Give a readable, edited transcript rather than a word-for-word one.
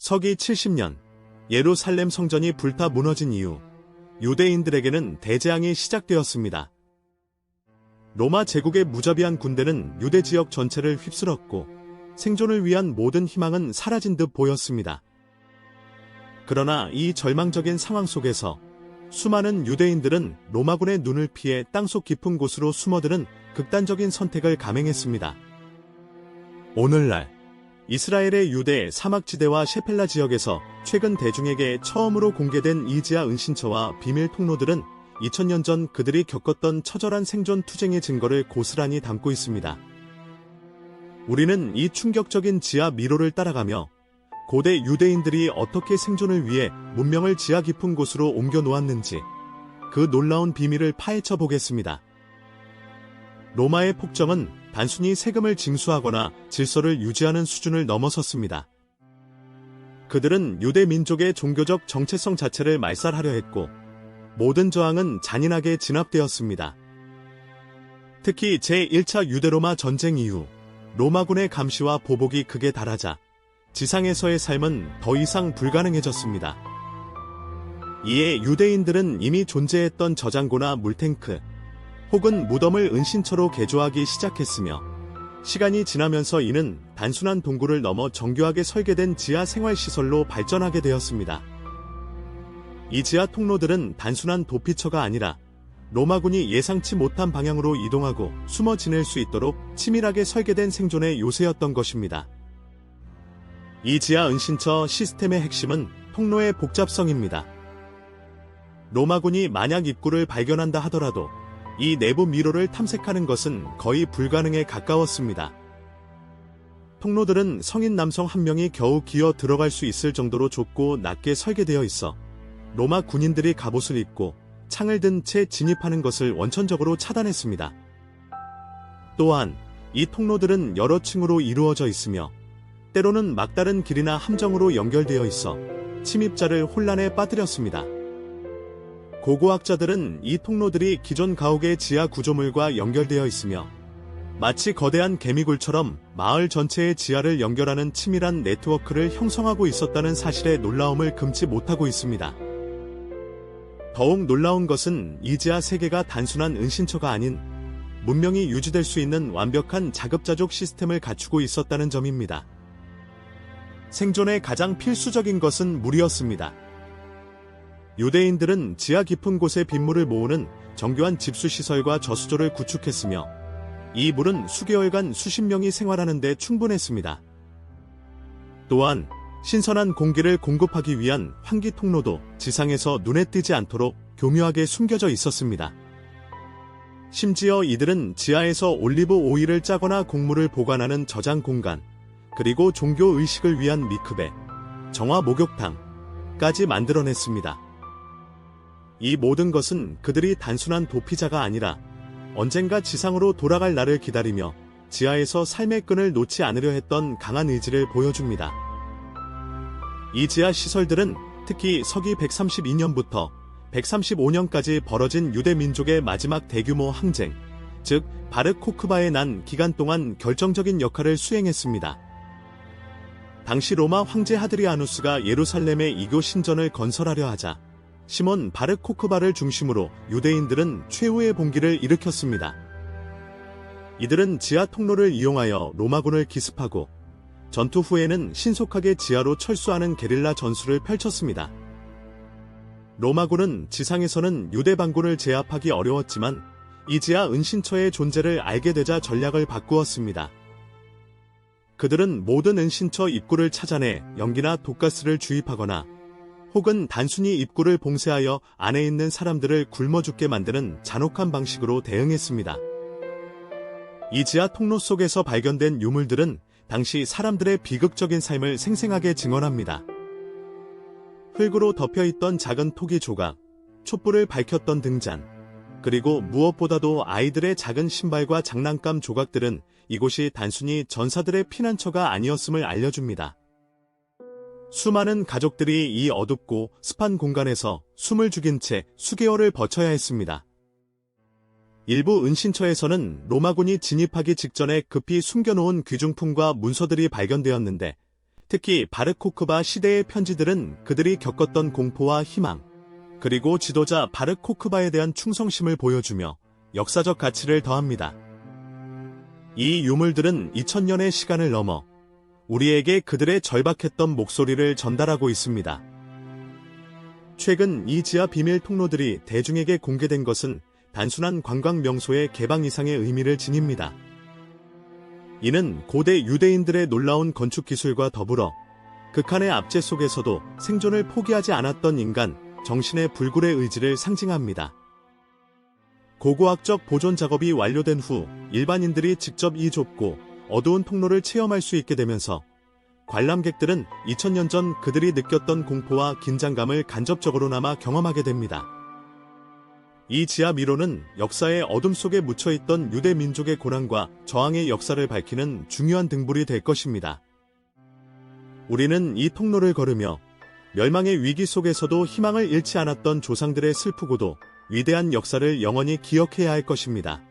서기 70년 예루살렘 성전이 불타 무너진 이후 유대인들에게는 대재앙이 시작되었습니다. 로마 제국의 무자비한 군대는 유대 지역 전체를 휩쓸었고 생존을 위한 모든 희망은 사라진 듯 보였습니다. 그러나 이 절망적인 상황 속에서 수많은 유대인들은 로마군의 눈을 피해 땅속 깊은 곳으로 숨어드는 극단적인 선택을 감행했습니다. 오늘날 이스라엘의 유대 사막지대와 셰펠라 지역에서 최근 대중에게 처음으로 공개된 이 지하 은신처와 비밀 통로들은 2000년 전 그들이 겪었던 처절한 생존 투쟁의 증거를 고스란히 담고 있습니다. 우리는 이 충격적인 지하 미로를 따라가며 고대 유대인들이 어떻게 생존을 위해 문명을 지하 깊은 곳으로 옮겨 놓았는지 그 놀라운 비밀을 파헤쳐 보겠습니다. 로마의 폭정은 단순히 세금을 징수하거나 질서를 유지하는 수준을 넘어섰습니다. 그들은 유대 민족의 종교적 정체성 자체를 말살하려 했고 모든 저항은 잔인하게 진압되었습니다. 특히 제1차 유대로마 전쟁 이후 로마군의 감시와 보복이 극에 달하자 지상에서의 삶은 더 이상 불가능해졌습니다. 이에 유대인들은 이미 존재했던 저장고나 물탱크 혹은 무덤을 은신처로 개조하기 시작했으며 시간이 지나면서 이는 단순한 동굴을 넘어 정교하게 설계된 지하 생활시설로 발전하게 되었습니다. 이 지하 통로들은 단순한 도피처가 아니라 로마군이 예상치 못한 방향으로 이동하고 숨어 지낼 수 있도록 치밀하게 설계된 생존의 요새였던 것입니다. 이 지하 은신처 시스템의 핵심은 통로의 복잡성입니다. 로마군이 만약 입구를 발견한다 하더라도 이 내부 미로를 탐색하는 것은 거의 불가능에 가까웠습니다. 통로들은 성인 남성 한 명이 겨우 기어 들어갈 수 있을 정도로 좁고 낮게 설계되어 있어 로마 군인들이 갑옷을 입고 창을 든 채 진입하는 것을 원천적으로 차단했습니다. 또한 이 통로들은 여러 층으로 이루어져 있으며 때로는 막다른 길이나 함정으로 연결되어 있어 침입자를 혼란에 빠뜨렸습니다. 고고학자들은 이 통로들이 기존 가옥의 지하 구조물과 연결되어 있으며 마치 거대한 개미굴처럼 마을 전체의 지하를 연결하는 치밀한 네트워크를 형성하고 있었다는 사실에 놀라움을 금치 못하고 있습니다. 더욱 놀라운 것은 이 지하 세계가 단순한 은신처가 아닌 문명이 유지될 수 있는 완벽한 자급자족 시스템을 갖추고 있었다는 점입니다. 생존에 가장 필수적인 것은 물이었습니다. 유대인들은 지하 깊은 곳에 빗물을 모으는 정교한 집수시설과 저수조를 구축했으며 이 물은 수개월간 수십 명이 생활하는 데 충분했습니다. 또한 신선한 공기를 공급하기 위한 환기 통로도 지상에서 눈에 띄지 않도록 교묘하게 숨겨져 있었습니다. 심지어 이들은 지하에서 올리브 오일을 짜거나 곡물을 보관하는 저장 공간, 그리고 종교 의식을 위한 미크베, 정화 목욕탕까지 만들어냈습니다. 이 모든 것은 그들이 단순한 도피자가 아니라 언젠가 지상으로 돌아갈 날을 기다리며 지하에서 삶의 끈을 놓지 않으려 했던 강한 의지를 보여줍니다. 이 지하 시설들은 특히 서기 132년부터 135년까지 벌어진 유대 민족의 마지막 대규모 항쟁, 즉 바르코크바의 난 기간 동안 결정적인 역할을 수행했습니다. 당시 로마 황제 하드리아누스가 예루살렘에 이교 신전을 건설하려 하자 시몬 바르코크바를 중심으로 유대인들은 최후의 봉기를 일으켰습니다. 이들은 지하 통로를 이용하여 로마군을 기습하고 전투 후에는 신속하게 지하로 철수하는 게릴라 전술을 펼쳤습니다. 로마군은 지상에서는 유대 반군을 제압하기 어려웠지만 이 지하 은신처의 존재를 알게 되자 전략을 바꾸었습니다. 그들은 모든 은신처 입구를 찾아내 연기나 독가스를 주입하거나 혹은 단순히 입구를 봉쇄하여 안에 있는 사람들을 굶어 죽게 만드는 잔혹한 방식으로 대응했습니다. 이 지하 통로 속에서 발견된 유물들은 당시 사람들의 비극적인 삶을 생생하게 증언합니다. 흙으로 덮여있던 작은 토기 조각, 촛불을 밝혔던 등잔, 그리고 무엇보다도 아이들의 작은 신발과 장난감 조각들은 이곳이 단순히 전사들의 피난처가 아니었음을 알려줍니다. 수많은 가족들이 이 어둡고 습한 공간에서 숨을 죽인 채 수개월을 버텨야 했습니다. 일부 은신처에서는 로마군이 진입하기 직전에 급히 숨겨놓은 귀중품과 문서들이 발견되었는데 특히 바르코크바 시대의 편지들은 그들이 겪었던 공포와 희망, 그리고 지도자 바르코크바에 대한 충성심을 보여주며 역사적 가치를 더합니다. 이 유물들은 2000년의 시간을 넘어 우리에게 그들의 절박했던 목소리를 전달하고 있습니다. 최근 이 지하 비밀 통로들이 대중에게 공개된 것은 단순한 관광 명소의 개방 이상의 의미를 지닙니다. 이는 고대 유대인들의 놀라운 건축 기술과 더불어 극한의 압제 속에서도 생존을 포기하지 않았던 인간, 정신의 불굴의 의지를 상징합니다. 고고학적 보존 작업이 완료된 후 일반인들이 직접 이 좁고 어두운 통로를 체험할 수 있게 되면서 관람객들은 2000년 전 그들이 느꼈던 공포와 긴장감을 간접적으로나마 경험하게 됩니다. 이 지하 미로는 역사의 어둠 속에 묻혀있던 유대 민족의 고난과 저항의 역사를 밝히는 중요한 등불이 될 것입니다. 우리는 이 통로를 걸으며 멸망의 위기 속에서도 희망을 잃지 않았던 조상들의 슬프고도 위대한 역사를 영원히 기억해야 할 것입니다.